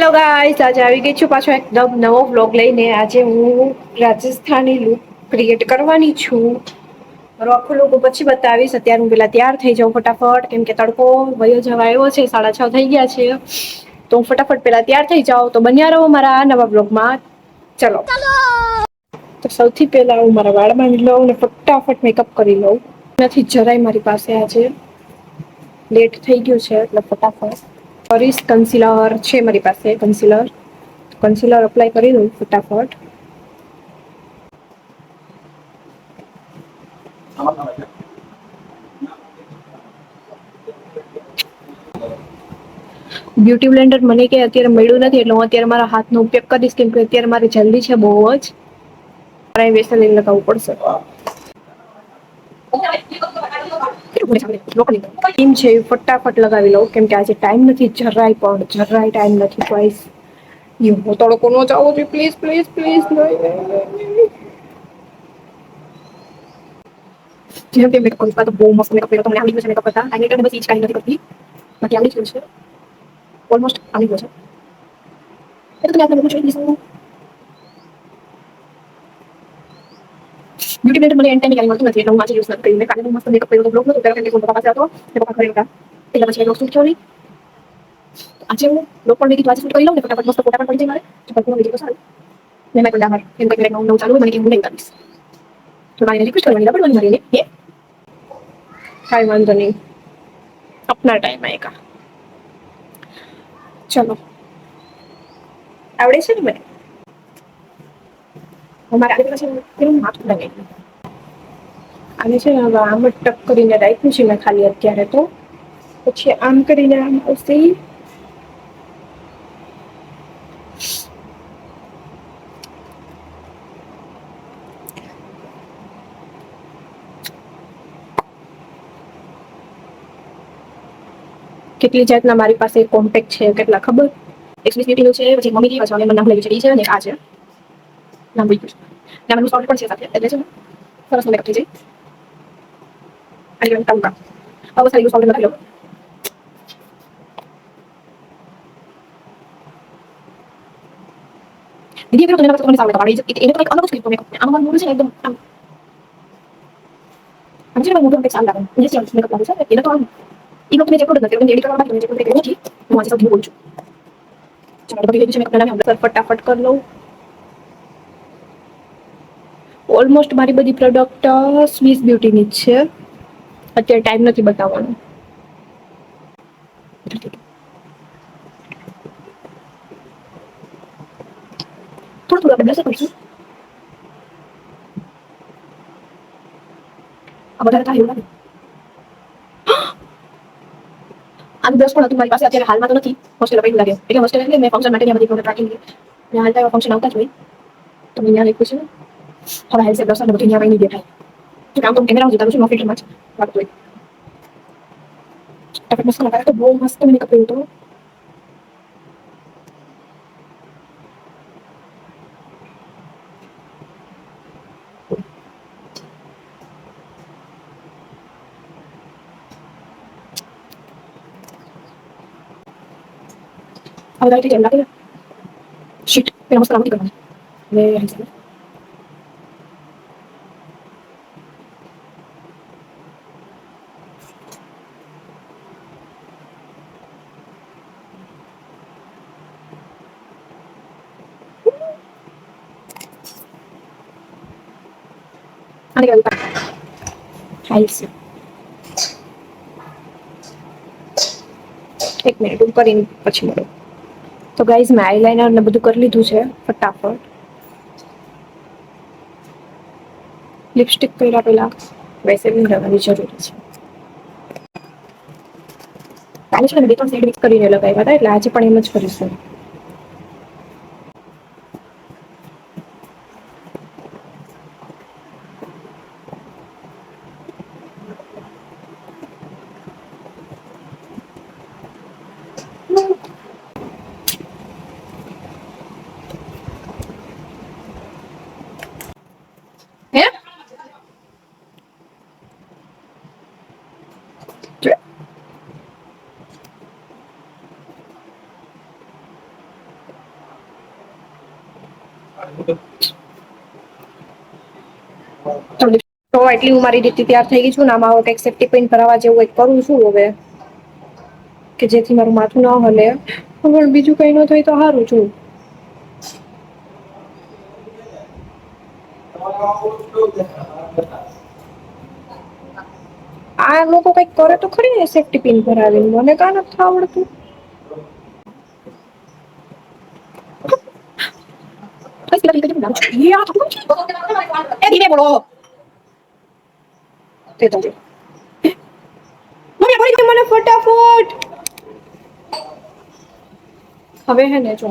Hello guys, આજે આવી ગઈ છું પાછો એકદમ નવો વ્લોગ લઈને. આજે હું રાજસ્થાની લુક ક્રિએટ કરવાની છું. મારો આખો લુક પછી બતાવીશ. અત્યારે હું પેલા તૈયાર થઈ જાઉં ફટાફટ, કેમ કે તડકો વયો જવા આવ્યો છે. 6:30 થઈ ગયા છે, તો હું ફટાફટ પેલા તૈયાર થઈ જાઉં. તો બન્યા રહો મારા નવા વ્લોગમાં. ચલો. તો સૌથી પહેલા હું મારા વાળ બાંધી લઉં અને ફટાફટ મેકઅપ કરી લઉં. નથી જરાય મારી પાસે આજે લેટ થઈ ગયું છે, એટલે ફટાફટ કરીશ. કન્સીલર છે મારી પાસે, કન્સીલર અપ્લાય કરી દઉં ફટાફટ. બ્યુટી બ્લેન્ડર મને કે અત્યારે મળ્યું નથી, એટલે હું અત્યારે મારા હાથનો ઉપયોગ કરીશ, કેમ કે અત્યારે મારે જલ્દી છે બહુ જ. વેસલીન લગાવવું પડશે. ટીમ છે ફટાફટ લગાવી લઉં, કેમ કે આજે ટાઈમ નથી, જરાય ટાઈમ નથી. ગાઈસ તડકો નો જવો જોઈએ, પ્લીઝ પ્લીઝ પ્લીઝ. જેમ કે મેકઅપ તો બહુ મસ્ત મેકઅપ કર્યો. તમને આવડી ગયો છે મેકઅપ કરતા. આઈ બસ ઈ જ કાંઈ નથી કરતી, બાકી આવડી ગયું છે. ઓલમોસ્ટ આવી ગયો છે. એ તો તમે આપને પૂછો પ્લીઝ. બ્યુટી બ્લેન્ડર મને એન ટાઈમ ક્યારે મળતું નથી, એટલે હું આજે યુઝ નથી કરી. મેં કાલે મસ્ત મેકઅપ કર્યો તો બ્લોગ નતો ત્યારે કે પપ્પા પાસે હતો, તે પપ્પા ઘરે હતા, એટલે પછી બ્લોગ શૂટ થયો નહીં. આજે હું બ્લોગ પણ મેં આજે શૂટ કરી લઉં ને ફટાફટ, મસ્ત ફોટા પણ પડી જાય મારે. પણ વિડીયો સારું મેં મારી ડામર એમ કંઈક નવું ચાલુ હોય મને કે હું નહીં કરીશ, તો મારી રિક્વેસ્ટ કરવાની બરાબર મારી કે કાંઈ વાંધો નહીં, अपना टाइम आएगा. ચલો, આવડે છે ને મને. અમારે આજે છે કેવું માથું લાગે. આને છે ને હવે આમ જ ટક કરીને રાખ્યું છે મેં ખાલી અત્યારે, તો પછી આમ કરીને આમ આવશે. કેટલી જાતના મારી પાસે કોન્ટેક્ટ છે, કેટલા ખબર? એક્સપ્રેસિવિટીનું છે, પછી મમ્મીની પાછળ મને નામ લઈ છે, ઈ છે ને આ છે નામ લઈ ગયું છે. નામ સોલ્ટ પણ છે સાથે, એટલે છે ને સરસ મેકઅપ થઈ જાય. અને ટંકા હવે સારી સોલ્ટ લગાવી લો. દીદી પેલો તમને તમને સામે પાડી છે, એને તો એક અલગ જ ક્લિપ મેકઅપ. આમાં મોઢું છે એકદમ આમ છે ને મોઢું એક સાલ લાગે. જે છે મેકઅપ લાગે છે એને તો આમ ઈ લોકો મેં જે પ્રોડક્ટ નથી, એડિટ કરવા માટે મેં જે પ્રોડક્ટ નથી, હું આજે સૌથી બોલું છું. ચાલો બધી છે મેકઅપ નામે ફટાફટ કરી લઉં. ઓલમોસ્ટ મારી બધી પ્રોડક્ટ સ્વિસ બ્યુટીની જ છે. અત્યારે ટાઈમ નથી બતાવવાનો. થોડું આપણે બ્લશ કરીશું. આ વધારે થાય એવું લાગે. આનું બ્લશ પણ હતું મારી પાસે, અત્યારે હાલમાં તો નથી. હોસ્ટેલ પડ્યું લાગે, એટલે હોસ્ટેલ એટલે મેં ફંક્શન માટે બધી પ્રોડક્ટ રાખી લીધી. મેં હાલતા એવા ફંક્શન આવતા જ હોય તો મેં ત્યાં લખ્યું છે. હવે હેલ્થ બ્લશ ને બધું ત્યાં કઈ નહીં દેખાય. જો કામ તો કેમેરા જોતા છું, ફિલ્ટરમાં જ લાગતું હોય. ફટાફટ મસ્ત લગાવ્યો તો બહુ મસ્ત મેકઅપ કર્યો તો. હવે તારી જેમ લાગે શીટ પેલા મસ્ત કામ કરવાનું. હવે હેલ્થ આને કેવું હેલ્થ એક મિનિટ હું કરીને પછી મળું. તો ગાઈઝ મેં આઈલાઇનર ને બધું કરી લીધું છે ફટાફટ. લિપસ્ટિક કર્યા પહેલા વેસલીન લગાવવાની જરૂરી છે. કાલે છે ને 2-3 શેડ મિક્સ કરીને લગાવ્યા હતા, એટલે આજે પણ એમ જ કરીશું. હે તો એટલી હું મારી રીતે તૈયાર થઈ ગઈ છું ને આમાં હવે કંઈક સેફ્ટી પિન ભરાવા જેવું કંઈક કરું છું હવે કે જેથી મારું માથું ન હલે પણ બીજું કંઈ ન થાય તો સારું છું. આ લોકો કંઈક કરે તો ખરી ને સેફ્ટી પિન ભરાવીને મને કાં નથી આવડતું. ધીમે બોલો તે તો મને ફટાફટ હવે હે ને જો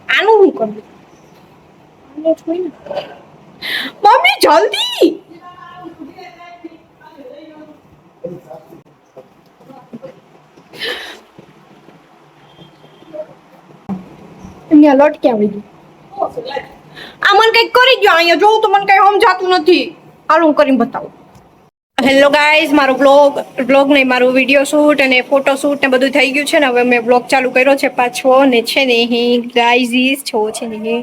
આનું હું કરું મમ્મી જલ્દી અહીંયા લોટ ક્યાં આવી ગયું આ મને કઈક કરી ગયો અહીંયા જોઉં તો મને કઈ સમજાતું નથી હાલ હું કરીને બતાવું. હેલો ગાઈઝ મારો બ્લોગ નહીં મારું વિડીયો શૂટ અને ફોટો શૂટ ને બધું થઈ ગયું છે ને હવે મેં બ્લોગ ચાલુ કર્યો છે પાછો ને છે ને અહીં ગાઈઝ છો છે ને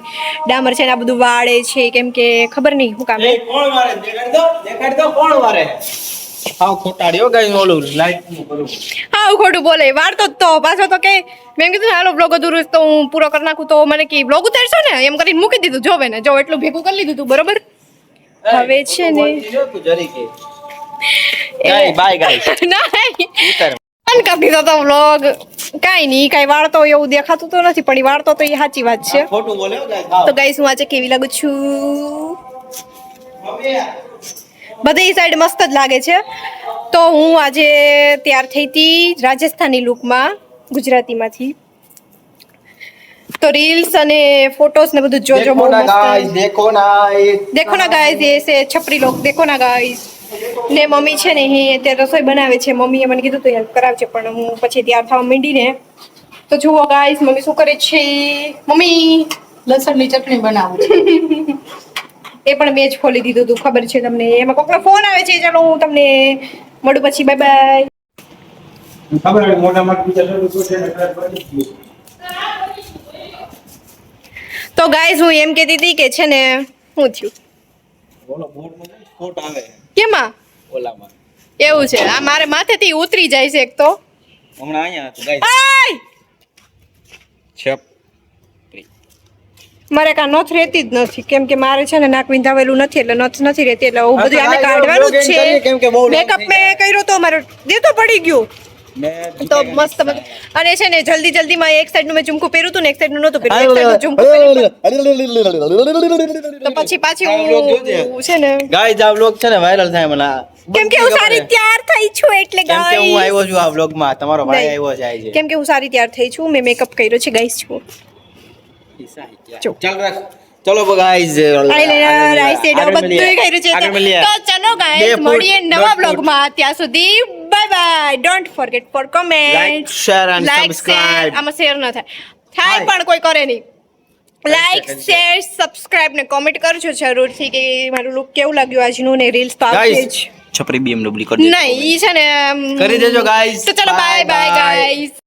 ડામર છે ને આ બધું વાળે છે કેમ કે ખબર નહીં શું કામ કોણ વારે દેખાડ દો કોણ વારે હાવ ખોટાડ્યો ગાઈ ઓલું લાઈટ નું કરું હા ખોટું બોલે વાળતો જ તો પાછો તો કે મેં કીધું હાલો બ્લોગ અધૂરું તો હું પૂરો કરી નાખું તો મને કે બ્લોગ ઉતારશો ને એમ કરીને મૂકી દીધું જોવે ને જો એટલું ભેગું કરી લીધું તું બરોબર હવે છે ને તું જરી કે ગાય બાય ગાઈસ નહીં ઉતાર બંધ કરી દીધો તો બ્લોગ કાઈ નહીં કાઈ વાળતો એવું દેખાતું તો નથી પણ વાળતો તો એ સાચી વાત છે ખોટું બોલ્યો ગાઈસ તો ગાઈસ હું આજે કેવી લાગુ છું બધી સાઈડ મસ્ત જ લાગે છે તો હું આજે તૈયાર થઈ હતી રાજસ્થાની લુકમાં ગુજરાતીમાંથી તો રીલ્સ અને ફોટોસ ને બધું જોજો બહુ મસ્ત देखो ना गाइस ये से छपरी लोग देखो ना गाइस ને મમ્મી છે ને એ તે રસોઈ બનાવે છે મમ્મીએ મને કીધું તો હેલ્પ કરાવજે પણ હું પછી તૈયાર થવા માંડીને તો જુઓ ગાઈસ મમ્મી શું કરે છે મમ્મી લસણની ચટણી બનાવું એ પણ મેં જ ખોલી દીધું તું ખબર છે તમને એમાં કોકનો ફોન આવે છે ચાલો હું તમને મળું પછી બાય બાય ખબર હે મોટા માં બીજા શું છે ને બની તો ગાઈસ હું એમ કહેતી હતી કે છે ને શું થયું બોલો બોર્ડ માં સ્પોટ આવે કેમાં ઓલામાં એવું છે આ મારે માથેથી ઉતરી જાય છે એક તો હમણાં અહીંયા હતું ગાઈસ આય છપ મારે કાં નથ રહેતી જ નથી કેમ કે મારે છે ને નાક વિંધાવેલું નથી એટલે નથ નથી રહેતી એટલે હું બધું આને કાઢવાનું જ છે મેકઅપ મેં કર્યો તો મારે દેતો પડી ગયું તો મસ્ત અને છે ને જલ્દી માં એક સાઈડ નું મેં ઝુમકું પહેર્યું હતું ને એક સાઈડ નું નહોતું પહેર્યું એક સાઈડ નું ઝુમકું તો પછી હું છે ને ગાઈસ આ વ્લોગ છે ને વાયરલ થાય મને કેમ કે હું સારી તૈયાર થઈ છું એટલે કેમ કે હું ગાઈસ આવ્યો છું આ વ્લોગ માં તમારો ભાઈ આવ્યો છે આજે કેમ કે હું સારી તૈયાર થઈ છું મેં મેકઅપ કર્યો છે ગાઈસ છું ચાલ રાખ ચલો ગાઈસ આઈલાઇનર આઈશેડો બધું કર્યું છે તો ચલો ગાઈસ મળીએ નવા બ્લોગમાં ત્યાં સુધી bye bye don't forget for comment like share and subscribe આમાં શેર ન થાય પણ કોઈ કરે નહીં લાઈક શેર સબસ્ક્રાઇબ ને કોમેન્ટ કરજો જરૂરથી કે મારું લુક કેવું લાગ્યું આજનું ને રીલ્સ તો આવશે જ છપરી BMW કરી દેજો નહીં ઈ છે ને કરી દેજો ગાઈસ તો ચલો બાય બાય ગાઈસ